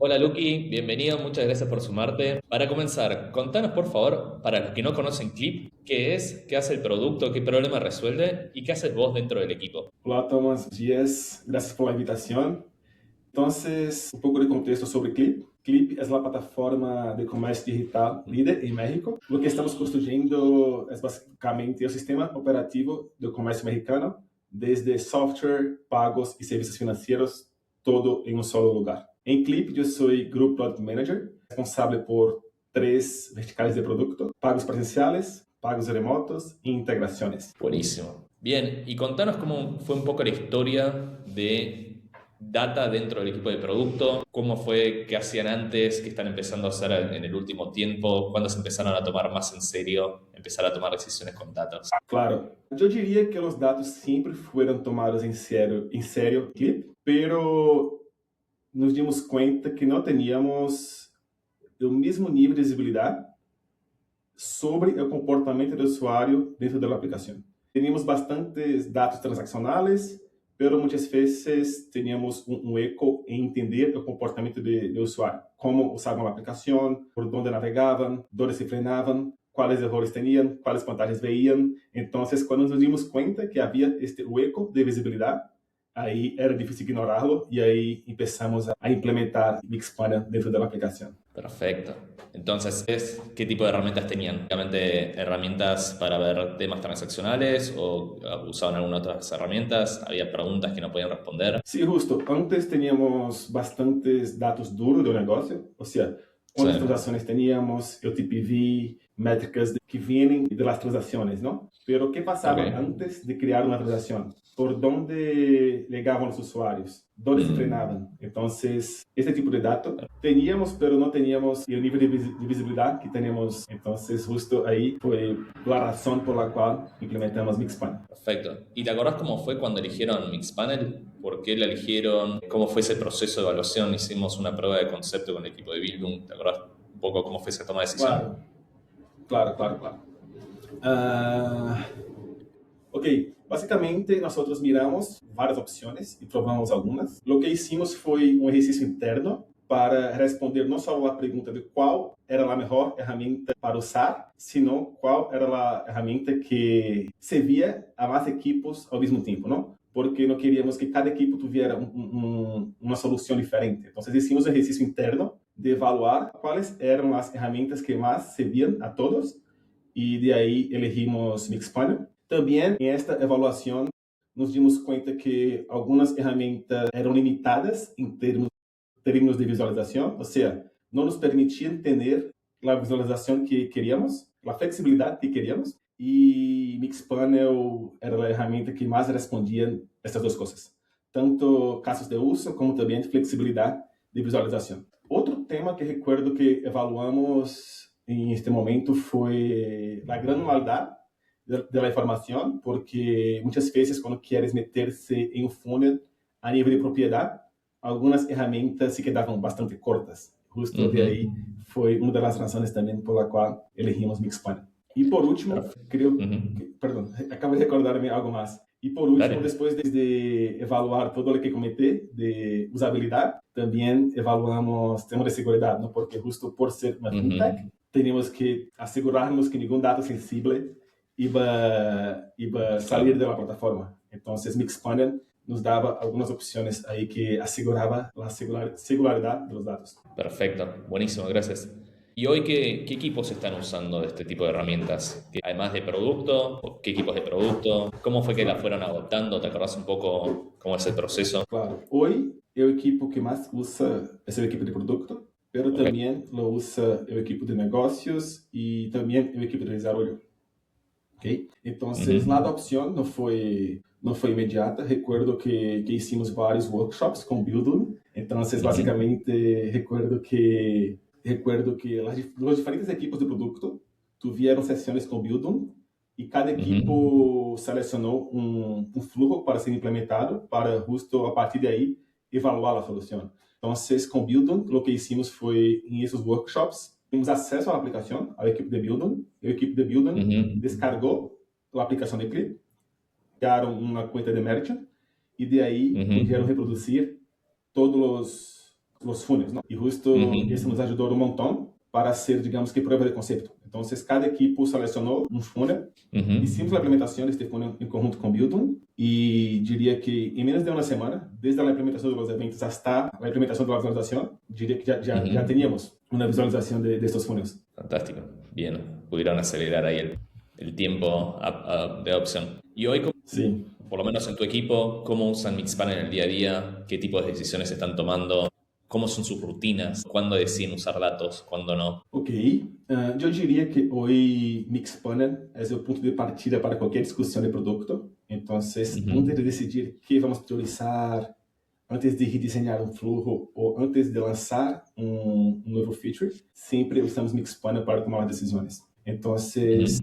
Hola Lucky, bienvenido, muchas gracias por sumarte. Para comenzar, contanos por favor, para los que no conocen Clip, qué es, qué hace el producto, qué problema resuelve y qué haces vos dentro del equipo. Hola, Tomás Díaz, gracias por la invitación. Entonces, un poco de contexto sobre Clip. Clip es la plataforma de comercio digital líder en México. Lo que estamos construyendo es básicamente el sistema operativo del comercio mexicano, desde software, pagos y servicios financieros, todo en un solo lugar. En Clip, yo soy Group Product Manager, responsable por tres verticales de producto: pagos presenciales, pagos remotos e integraciones. Buenísimo. Bien, y contanos cómo fue un poco la historia de Data dentro del equipo de producto, cómo fue, qué hacían antes, qué están empezando a hacer en el último tiempo, cuándo se empezaron a tomar más en serio, empezar a tomar decisiones con datos. Claro, yo diría que los datos siempre fueron tomados en serio, Clip, pero nos dimos cuenta que no teníamos el mismo nivel de visibilidad sobre el comportamiento del usuario dentro de la aplicación. Teníamos bastantes datos transaccionales, pero muchas veces teníamos un eco en entender el comportamiento del usuario, cómo usaban la aplicación, por dónde navegaban, dónde se frenaban, cuáles errores tenían, cuáles pantallas veían. Entonces, cuando nos dimos cuenta que había este hueco de visibilidad, ahí era difícil ignorarlo y ahí empezamos a implementar Mixpanel dentro de la aplicación. Perfecto. Entonces, ¿qué tipo de herramientas tenían? ¿Realmente herramientas para ver temas transaccionales o usaban algunas otras herramientas? ¿Había preguntas que no podían responder? Sí, justo. Antes teníamos bastantes datos duros del negocio, o sea, Sí. cuántas transacciones teníamos, el TPV, métricas que vienen de las transacciones, ¿no? Pero ¿qué Ok. pasaba antes de crear una transacción? ¿Por dónde llegaban los usuarios? ¿Dónde se frenaban? Entonces, este tipo de datos teníamos, pero no teníamos el nivel de visibilidad que tenemos. Entonces, justo ahí fue la razón por la cual implementamos Mixpanel. Perfecto. ¿Y te acordás cómo fue cuando eligieron Mixpanel? ¿Por qué la eligieron? ¿Cómo fue ese proceso de evaluación? Hicimos una prueba de concepto con el equipo de Bildung. ¿Te acordás un poco cómo fue esa toma de decisión? Claro, claro, claro, claro. Ah, ok, básicamente nosotros miramos varias opciones y probamos algunas. Lo que hicimos fue un ejercicio interno para responder no solo la pregunta de cuál era la mejor herramienta para usar, sino cuál era la herramienta que servía a más equipos al mismo tiempo, ¿no? Porque no queríamos que cada equipo tuviera una solución diferente. Entonces hicimos un ejercicio interno de evaluar cuáles eran las herramientas que más servían a todos y de ahí elegimos Mixpanel. También en esta evaluación nos dimos cuenta que algunas herramientas eran limitadas en términos de visualización, o sea, no nos permitían tener la visualización que queríamos, la flexibilidad que queríamos, y Mixpanel era la herramienta que más respondía a estas dos cosas, tanto casos de uso como también flexibilidad de visualización. Otro tema que recuerdo que evaluamos en este momento fue la granularidad de la información, porque muchas veces cuando quieres meterse en un funnel a nivel de propiedad, algunas herramientas se quedaban bastante cortas. Justo de Ujú. ahí fue una de las razones también por la cual elegimos Mixpanel. Y por último, Perfecto. creo Ujú. que, perdón, acabo de recordarme algo más. Y por último, Dale. después de evaluar todo lo que comenté de usabilidad, también evaluamos temas de seguridad, ¿no? Porque justo por ser una fintech, Ujú. tenemos que asegurarnos que ningún dato sensible iba a salir de Claro. la plataforma. Entonces, Mixpanel nos daba algunas opciones ahí que aseguraba la singularidad de los datos. Perfecto. Buenísimo, gracias. ¿Y hoy qué equipos están usando de este tipo de herramientas? Además de producto, ¿qué equipos de producto? ¿Cómo fue que la Claro, fueron adoptando? ¿Te acordás un poco cómo es el proceso? claro. Hoy el equipo que más usa es el equipo de producto, pero Ok. también lo usa el equipo de negocios y también el equipo de desarrollo. ¿Ok? Entonces, la Ujú. adopción no fue inmediata. Recuerdo que hicimos varios workshops con Building. Entonces, Ujú. básicamente, recuerdo que los diferentes equipos de producto tuvieron sesiones con Building y cada Ujú. equipo selecionou um flujo para ser implementado para justo a partir de aí evaluar a solução. Então, com Building, o que hicimos foi, em esses workshops, temos acesso à aplicação, à equipe de Building, e a equipe de Building Ujú. descargou a aplicação de Clip, criaram uma conta de merchant, e de aí Ujú. puderam reproduzir todos los funnels, ¿no? Y justo eso nos ayudó un montón para hacer, digamos que, prueba de concepto. Entonces, cada equipo seleccionó un funnel. Hicimos la implementación de este funnel en conjunto con Buildum y diría que en menos de una semana, desde la implementación de los eventos hasta la implementación de la visualización, diría que ya teníamos una visualización de estos funnels. Fantástico. Bien. Pudieron acelerar ahí el tiempo de adopción. Y hoy, sí. Por lo menos en tu equipo, ¿cómo usan Mixpanel en el día a día? ¿Qué tipo de decisiones están tomando? ¿Cómo son sus rutinas? ¿Cuándo deciden usar datos? ¿Cuándo no? Ok. Yo diría que hoy Mixpanel es el punto de partida para cualquier discusión de producto. Entonces, antes de decidir qué vamos a priorizar, antes de rediseñar un flujo o antes de lanzar un nuevo feature, siempre usamos Mixpanel para tomar las decisiones. Entonces,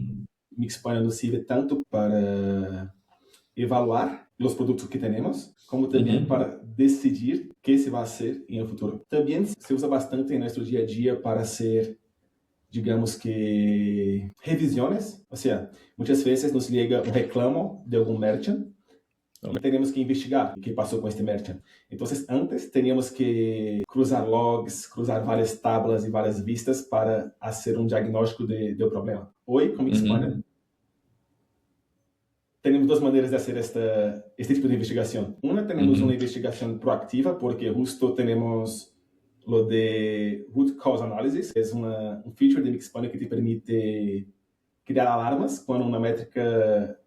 Mixpanel nos sirve tanto para evaluar los productos que tenemos, como también para decidir qué se va a hacer en el futuro. También se usa bastante en nuestro día a día para hacer, digamos que, revisiones. O sea, muchas veces nos llega un reclamo de algún merchant y tenemos que investigar qué pasó con este merchant. Entonces, antes teníamos que cruzar logs, cruzar varias tablas y varias vistas para hacer un diagnóstico del problema. Hoy, con Mixpanel, tenemos dos maneiras de fazer este tipo de investigação. Uma, temos uma investigação proactiva, porque justo temos lo de root cause analysis, é um feature de Mixpanel que te permite criar alarmas quando uma métrica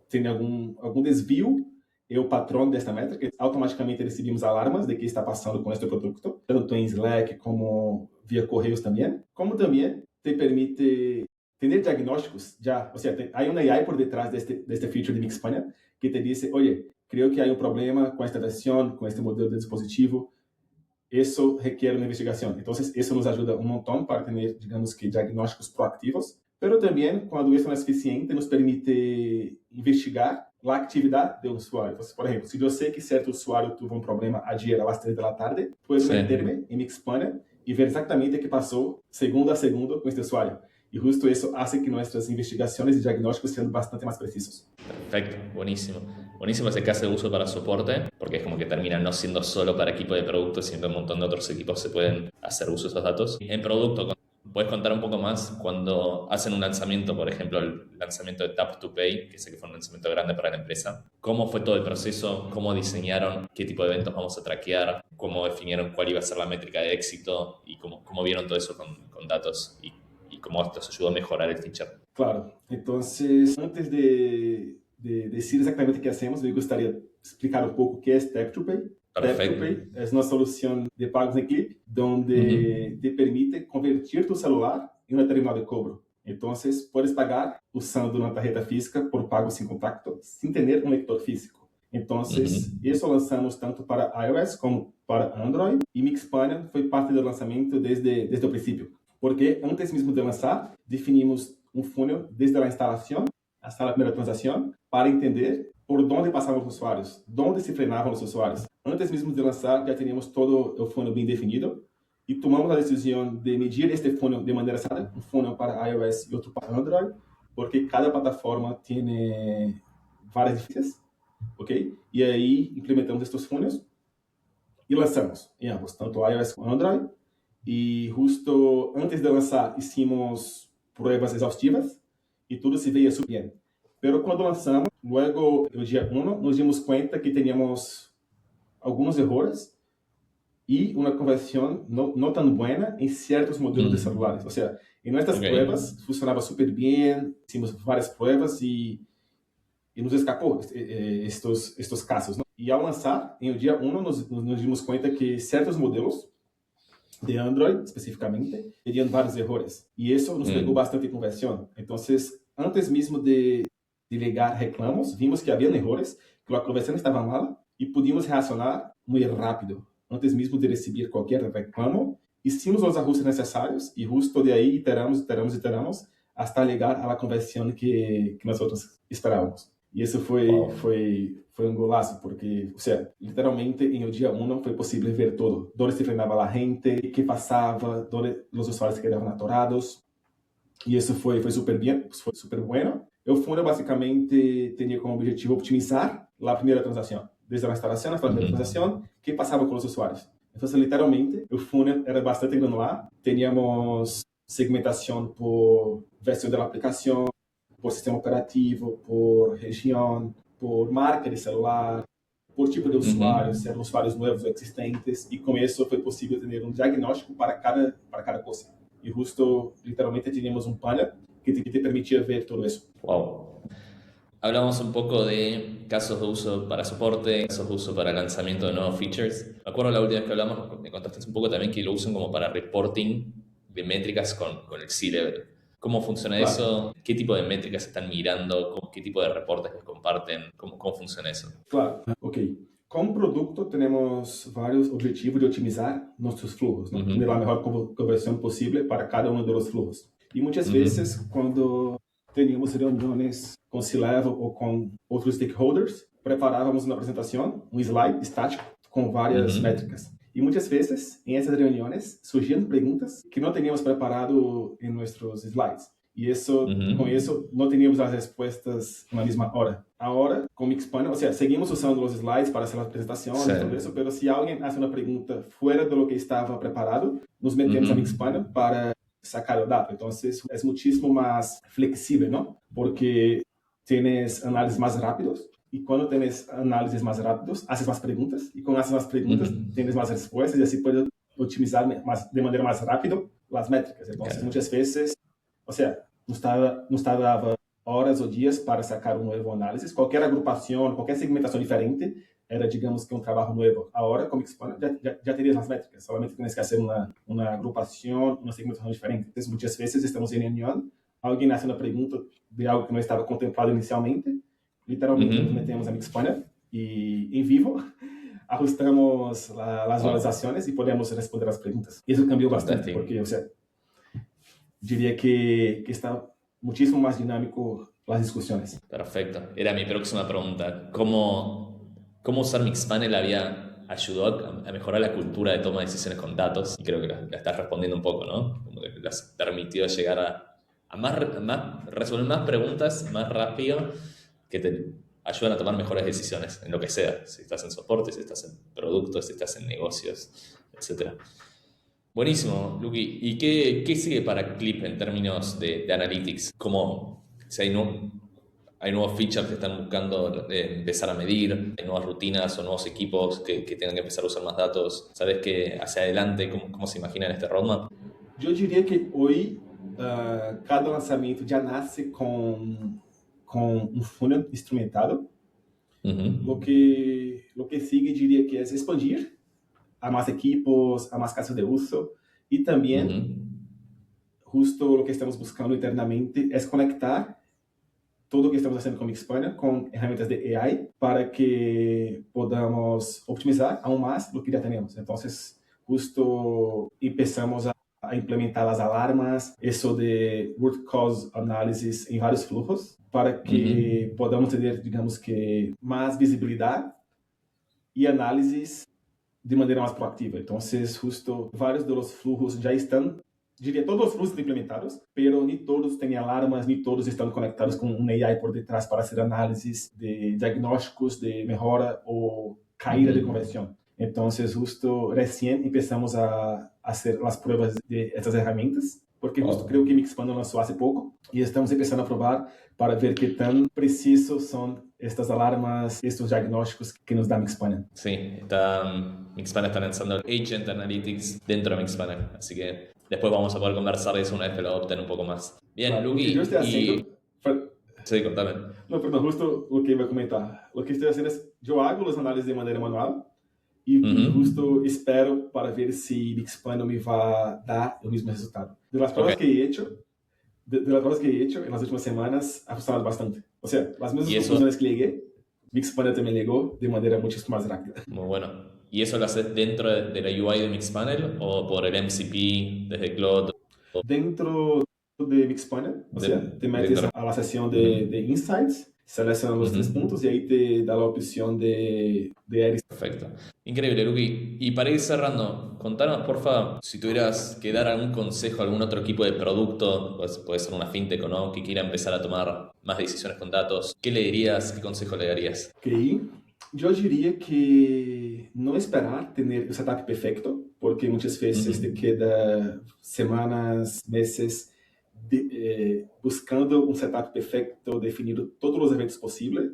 tem algum desvio e o patrão desta métrica. Automaticamente recebemos alarmas de que está passando com este produto, tanto em Slack como via correios também. Como também te permite tener diagnósticos ya, o sea, hay una AI por detrás de este feature de Mixpanel que te dice, oye, creo que hay un problema con esta versión, con este modelo de dispositivo, eso requiere una investigación. Entonces, eso nos ayuda un montón para tener, digamos que, diagnósticos proactivos, pero también, cuando eso no es suficiente, nos permite investigar la actividad del usuario. Entonces, por ejemplo, si yo sé que cierto usuario tuvo un problema ayer a las 3 de la tarde, puedo meterme en Mixpanel y ver exactamente qué pasó segundo a segundo con este usuario. Y justo eso hace que nuestras investigaciones y diagnósticos sean bastante más precisos. Perfecto, buenísimo. Buenísimo ese caso de uso para soporte, porque es como que termina no siendo solo para equipo de producto, sino un montón de otros equipos se pueden hacer uso de esos datos. En producto, ¿puedes contar un poco más cuando hacen un lanzamiento, por ejemplo, el lanzamiento de Tap to Pay, que sé que fue un lanzamiento grande para la empresa? ¿Cómo fue todo el proceso? ¿Cómo diseñaron? ¿Qué tipo de eventos vamos a traquear? ¿Cómo definieron cuál iba a ser la métrica de éxito? ¿Y cómo vieron todo eso con datos? ¿Y cómo esto se ayudó a mejorar el feature? Claro. Entonces, antes de decir exactamente qué hacemos, me gustaría explicar un poco qué es Tap to Pay. Perfecto. Tap to Pay es una solución de pagos en clic donde te permite convertir tu celular en una terminal de cobro. Entonces, puedes pagar usando una tarjeta física por pago sin contacto, sin tener un lector físico. Entonces, eso lanzamos tanto para iOS como para Android y Mixpanel fue parte del lanzamiento desde el principio. Porque antes mesmo de lançar, definimos um funnel desde a instalação hasta a primeira transação para entender por onde passavam os usuários, onde se frenavam os usuários. Antes mesmo de lançar, já tínhamos todo o funnel bem definido e tomamos a decisão de medir este funnel de maneira separada, um funnel para iOS e outro para Android, porque cada plataforma tem várias diferenças, ok? E aí implementamos estes funnels e lançamos em ambos, tanto iOS como Android. E justo antes de lançar, hicimos pruebas exhaustivas e tudo se veía súper bien. Pero quando lançamos, luego, no dia 1, nos dimos conta que teníamos algunos errores y una conversión no tan buena en ciertos modelos de celulares. O sea, en nuestras pruebas funcionaba súper bien, hicimos varias pruebas y nos escapó estos casos, ¿no? Y al lanzar, en el día 1, nos dimos cuenta que ciertos modelos de Android, especificamente, tenían varios errores. Y eso nos pegó bastante conversión. Entonces, antes mismo de llegar reclamos, vimos que habían errores, que la conversión estaba mala y pudimos reaccionar muy rápido. Antes mismo de recibir cualquier reclamo, hicimos los ajustes necesarios y justo de ahí iteramos hasta llegar a la conversión que nosotros esperábamos. Y eso fue un golazo, porque, o sea, literalmente en el día 1 fue posible ver todo. Dónde se frenaba la gente, qué pasaba, dónde los usuarios quedaban atorados. Y eso fue súper bien, fue súper bueno. El funnel básicamente tenía como objetivo optimizar la primera transacción. Desde la instalación hasta la primera transacción, qué pasaba con los usuarios. Entonces, literalmente, el funnel era bastante granular. Teníamos segmentación por versión de la aplicación, por sistema operativo, por región, por marca de celular, por tipo de usuário, se eram usuários novos ou existentes, e com isso foi possível ter um diagnóstico para cada coisa. E justo, literalmente, tínhamos um panel que te permitia ver tudo isso. Wow. Hablamos un poco de casos de uso para soporte, casos de uso para lanzamiento de nuevos features. Me acuerdo la última vez que hablamos, me contaste un poco también que lo usan como para reporting de métricas con el C-Level. ¿Cómo funciona eso? ¿Qué tipo de métricas están mirando? ¿Qué tipo de reportes les comparten? ¿Cómo funciona eso? Claro, ok. Como produto, temos vários objetivos de otimizar nossos fluxos, né? Ter a melhor conversão possível para cada um dos fluxos. E muitas vezes, quando teníamos reuniões com C-Level ou com outros stakeholders, preparávamos uma apresentação, um slide estático com várias métricas. E muitas vezes, em essas reuniões, surgiam perguntas que não teníamos preparado em nossos slides. E isso, com isso, não teníamos as respostas na mesma hora. Agora, com o Mixpanel, ou seja, seguimos usando os slides para fazer as apresentações e tudo isso, mas se alguém faz uma pergunta fora do que estava preparado, nos metemos a Mixpanel para sacar o dado. Então, é muitíssimo mais flexível, não? Porque tens análises mais rápidas, e quando tens análises mais rápidas, haces mais perguntas, e com essas mais perguntas, tens mais respostas, e assim pode otimizar de maneira mais rápida as métricas. Então, muitas vezes, ou seja, não dava horas ou dias para sacar uma nova análise. Qualquer agrupação, qualquer segmentação diferente era, digamos que, um trabalho novo. Agora, como Expand, já terias as métricas. Solamente tens que fazer uma agrupação, uma segmentação diferente. Então, muitas vezes estamos em reunião, alguém nasce uma pergunta de algo que não estava contemplado inicialmente. Literalmente, nos metemos a Mixpanel e, em vivo, ajustamos as visualizações e podemos responder as perguntas. Isso cambiou bastante, porque, ou seja, diría que está muchísimo más dinámico las discusiones. Perfecto. Era mi próxima pregunta. ¿Cómo usar Mixpanel ayudó a mejorar la cultura de toma de decisiones con datos? Y creo que la estás respondiendo un poco, ¿no? Como que las permitió llegar a resolver más preguntas más rápido que te ayudan a tomar mejores decisiones en lo que sea. Si estás en soporte, si estás en productos, si estás en negocios, etc. Buenísimo, Luqui. ¿Y qué sigue para Clip en términos de analytics? ¿Cómo si hay nuevos features que están buscando empezar a medir? ¿Hay nuevas rutinas o nuevos equipos que tengan que empezar a usar más datos? ¿Sabes que hacia adelante cómo se imaginan este roadmap? Yo diría que hoy cada lanzamiento ya nace con un funnel instrumentado. Lo que sigue diría que es expandir a más equipos, a más casos de uso, y también justo lo que estamos buscando internamente es conectar todo lo que estamos haciendo con Mixpanel con herramientas de AI para que podamos optimizar aún más lo que ya tenemos. Entonces, justo empezamos a implementar las alarmas, eso de root cause analysis en varios flujos para que podamos tener, digamos que, más visibilidad y análisis de maneira mais proativa. Então, justo vários dos fluxos já estão, diria, todos os fluxos estão implementados, pero nem todos têm alarmas, nem todos estão conectados com um AI por detrás para fazer análises de diagnósticos de melhora ou caída de conversão. Então, justo recém começamos a fazer as provas de essas ferramentas, porque justo creio que Mixpanel lançou há pouco e estamos começando a provar para ver que tão precisos são estas alarmas, estos diagnósticos que nos da Mixpanel. Sí, Mixpanel está lanzando Agent Analytics dentro de Mixpanel, así que después vamos a poder conversar de eso una vez que lo adopten un poco más. Bien, claro, Luqui, Sí, contame. No, perdón, justo lo que iba a comentar. Lo que estoy haciendo es, yo hago las análisis de manera manual y justo espero para ver si Mixpanel me va a dar el mismo resultado. De las pruebas que he hecho, en las últimas semanas ha funcionado bastante. O sea, las mismas conclusiones que llegué, Mixpanel también llegó de manera muchísimo más rápida. Muy bueno. ¿Y eso lo haces dentro de la UI de Mixpanel o por el MCP desde Cloud? Dentro de Mixpanel, o sea, te metes a la sesión de Insights, seleccionas los 3 puntos y ahí te da la opción de Eris. Perfecto. Increíble, Luqui. Y para ir cerrando, contanos, porfa, si tuvieras que dar algún consejo a algún otro equipo de producto, pues puede ser una fintech o no, que quiera empezar a tomar más decisiones con datos, ¿qué le dirías, qué consejo le darías? Ok. Eu diria que não esperar ter o setup perfeito, porque muitas vezes te Ujú, queda semanas, meses buscando um setup perfeito, definindo todos os eventos possíveis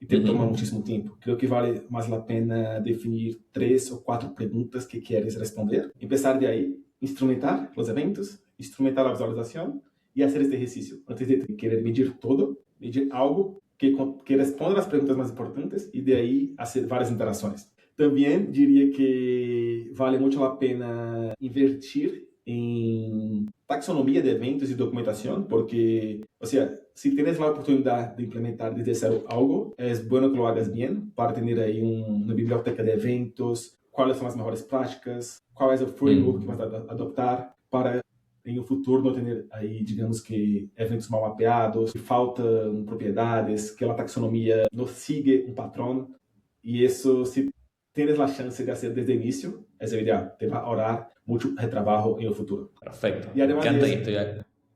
e te toma ujú, muitíssimo tempo. Creio que vale mais a pena definir 3 ou 4 perguntas que queres responder. Empezar de aí, instrumentar os eventos, instrumentar a visualização e fazer este exercício. Antes de querer medir todo, medir algo que responda as perguntas mais importantes e de aí fazer várias interações. Também diria que vale muito a pena invertir em taxonomia de eventos e documentação, porque, ou seja, si tienes la oportunidad de implementar desde cero algo, es bueno que lo hagas bien para tener ahí una biblioteca de eventos, cuáles son las mejores prácticas, cuál es el framework que vas a adoptar para em um futuro não ter aí, digamos que, eventos mal mapeados, que faltam propriedades, que a taxonomia não siga um padrão, e isso, se tienes a chance de fazer desde o início, é o ideal, te vai ahorrar muito retrabalho em um futuro. perfecto. E Me además de encanta y isso,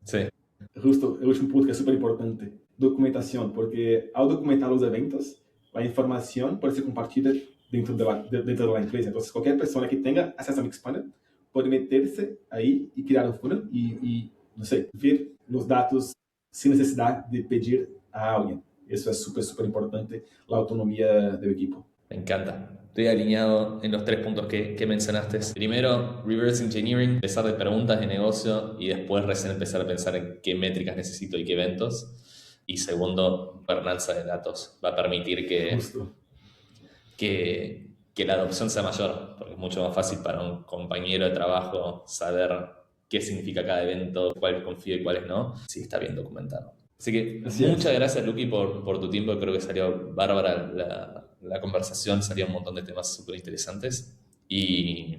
estoy... Sí, justo el último punto que es súper importante, documentación, porque al documentar los eventos, la información puede ser compartida dentro de la empresa. Entonces, cualquier persona que tenga acceso a Mixpanel puede meterse ahí y crear un funnel y, no sé, ver los datos sin necesidad de pedir a alguien. Eso es súper, súper importante, la autonomía del equipo. me encanta. Estoy alineado en los 3 puntos que mencionaste. Primero, reverse engineering, empezar de preguntas de negocio y después recién empezar a pensar en qué métricas necesito y qué eventos. Y segundo, gobernanza de datos. Va a permitir Justo. que la adopción sea mayor, porque es mucho más fácil para un compañero de trabajo saber qué significa cada evento, cuáles confío y cuáles no, si está bien documentado. Así que Así muchas es. gracias, Luqui, por tu tiempo. Creo que salió bárbara la conversación, salió un montón de temas súper interesantes y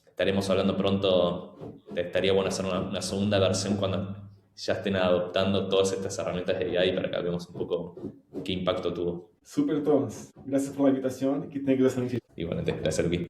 estaremos hablando pronto. Estaría bueno hacer una segunda versión cuando ya estén adoptando todas estas herramientas de AI para que hablemos un poco qué impacto tuvo. Súper, Thomas. Gracias por la invitación y que tengas excelente. Igualmente, gracias, Luqui.